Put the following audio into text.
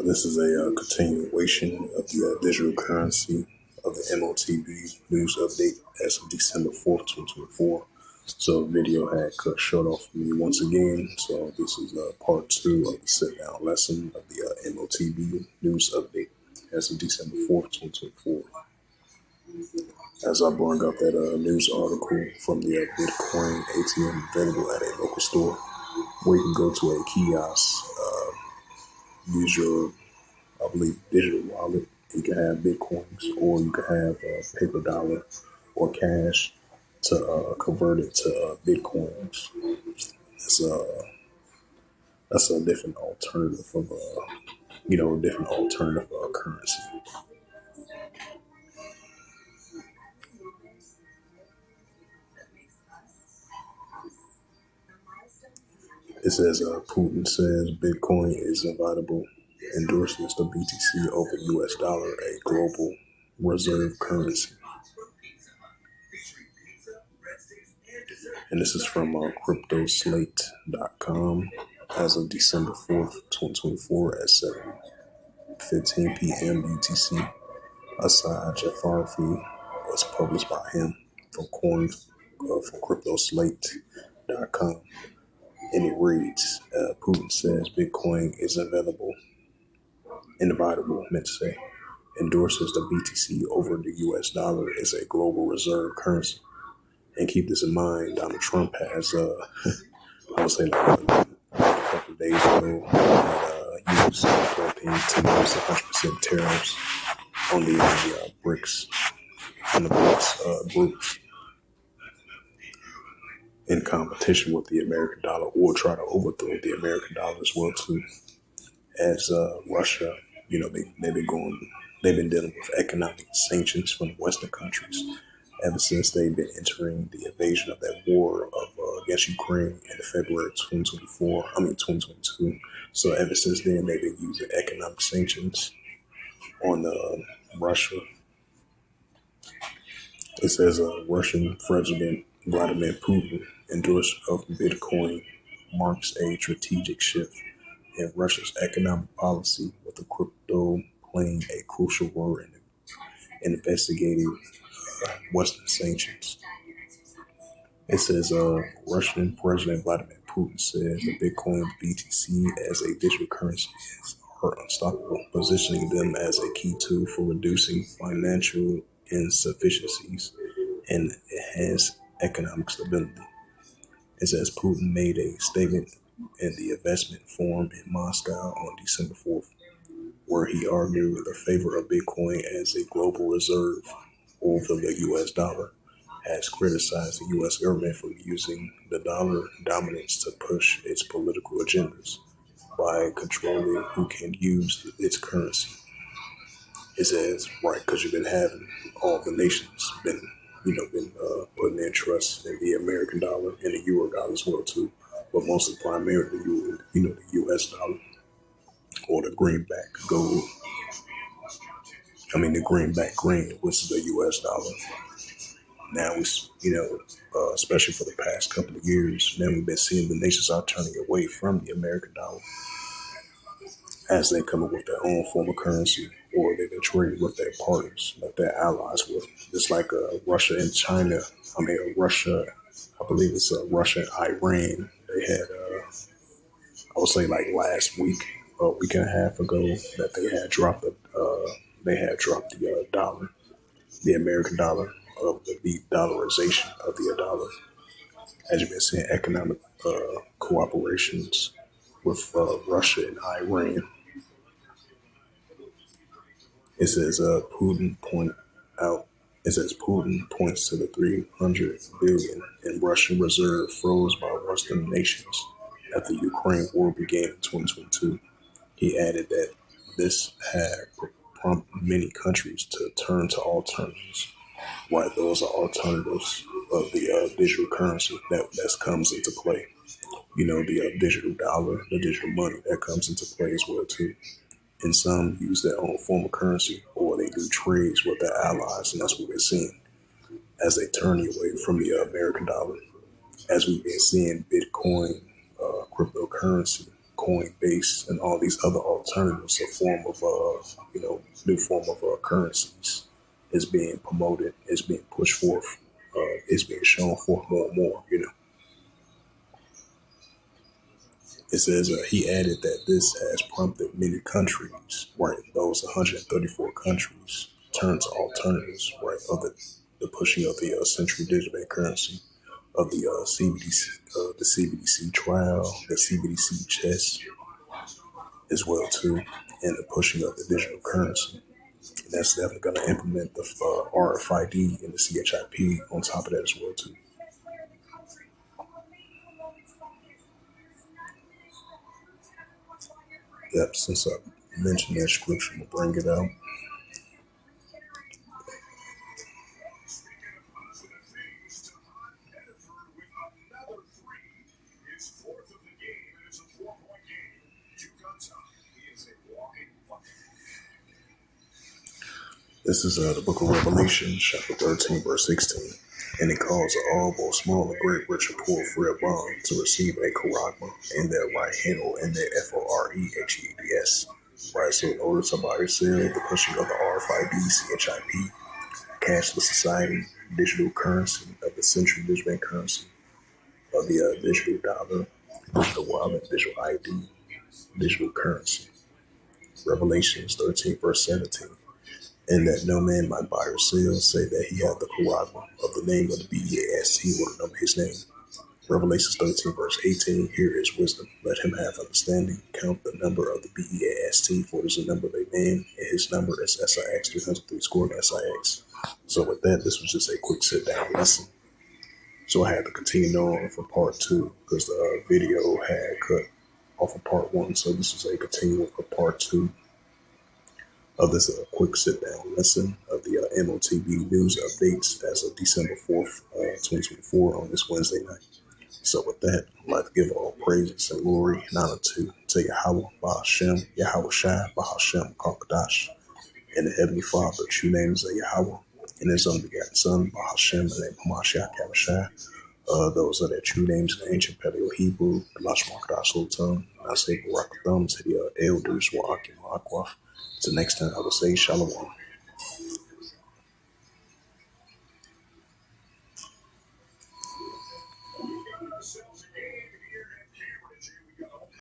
This is a continuation of the digital currency of the M.O.T.B news update as of December 4th, 2024. So the video had cut short off for me once again. So this is part two of the sit-down lesson of the M.O.T.B news update as of December 4th, 2024. As I brought up that news article from the Bitcoin ATM available at a local store where you can go to a kiosk, use your I believe digital wallet. You can have bitcoins, or you can have a paper dollar or cash to convert it to bitcoins. That's that's a different alternative of different alternative currency. It says Putin says Bitcoin is inevitable, endorses the BTC over US dollar, a global reserve currency. And this is from cryptoslate.com as of December 4th, 2024 at 7:15 p.m. UTC. Asad Jafarfi was published by him from from cryptoslate.com. And it reads, Putin says Bitcoin is inevitable, meant to say, endorses the BTC over the US dollar as a global reserve currency. And keep this in mind, Donald Trump has, I would say like a couple of days ago, used the Philippines to use 100% tariffs on the BRICS, group in competition with the American dollar, or try to overthrow the American dollar as well too. As Russia, they've been dealing with economic sanctions from Western countries ever since they've been entering the invasion of that war against Ukraine in February 2022. So ever since then, they've been using economic sanctions on Russia. It says Russian President Vladimir Putin endorsement of Bitcoin marks a strategic shift in Russia's economic policy, with the crypto playing a crucial role in investigating Western sanctions. It says Russian President Vladimir Putin says the Bitcoin BTC as a digital currency are unstoppable, positioning them as a key tool for reducing financial insufficiencies and enhance economic stability. It says Putin made a statement in the investment forum in Moscow on December 4th, where he argued in favor of Bitcoin as a global reserve over the US dollar, has criticized the US government for using the dollar dominance to push its political agendas by controlling who can use its currency. It says, right, because you've been having all the nations been putting their trust in the American dollar and the euro dollar as well too, but mostly primarily the US dollar or the greenback gold. The greenback green, which is the US dollar. Now especially for the past couple of years, now we've been seeing the nations are turning away from the American dollar as they come up with their own form of currency, or they've been trading with their partners, like their allies with. Just like Russia and China. Russia, I believe it's Russia and Iran. They had, I would say like last week, a week and a half ago, that they had dropped the dollar, the American dollar, of the dollarization of the dollar. As you've been seeing, economic cooperations with Russia and Iran. It says Putin points to the 300 billion in Russian reserve froze by Western nations after the Ukraine war began in 2022. He added that this had prompted many countries to turn to alternatives. Why those are alternatives of the digital currency that comes into play. The digital dollar, the digital money that comes into play as well too. And some use their own form of currency, or they do trades with their allies, and that's what we're seeing as they turn away from the American dollar. as we've been seeing Bitcoin, cryptocurrency, Coinbase, and all these other alternatives, a form of, new form of currencies is being promoted, is being pushed forth, is being shown forth more and more. It says he added that this has prompted many countries, right? Those 134 countries turn to alternatives, right? Of the pushing of the central digital bank currency, of the CBDC trial, the CBDC chess as well too, and the pushing of the digital currency. And that's definitely going to implement the RFID and the CHIP on top of that as well too. Yep. Since I mentioned that scripture, I'm gonna bring it out. This is the book of Revelation, chapter 13, verse 16. And it calls all, both small and great, rich and poor, free or bond, to receive a charagma in their right hand or in their FOREHEDS. Right, so in order to buy or sell, the pushing of the RFID, CHIP, cashless society, digital currency, of the central digital bank currency, of the digital dollar, digital wallet, digital ID, digital currency. Revelations 13, verse 17. And that no man might buy or sell, say that he had the charagma of the name of the BEAST, or the number of his name. Revelations 13, verse 18, here is wisdom. Let him have understanding. Count the number of the BEAST, for it is the number of a man, and his number is SIX 303 scored SIX. So with that, this was just a quick sit down lesson. So I had to continue on for part two because the video had cut off of part one. So this is a continual of part two of this quick sit down lesson of the M.O.T.B news updates as of December 4th, 2024 on this Wednesday night. So with that, I'd like to give all praises and glory and honor to Yahweh, Bahashem, Yahweh Shai, Bahashem, Kakadash, and the Heavenly Father. True names of Yahweh and His unbegotten Son, Bahashem, and Hamashiach Kabashai. Those are their true names in ancient Paleo Hebrew, the Lashmakadash Sultan. I say Barakathum to the elders, Wa'akim, Akwaf. So next time I will say Shalom.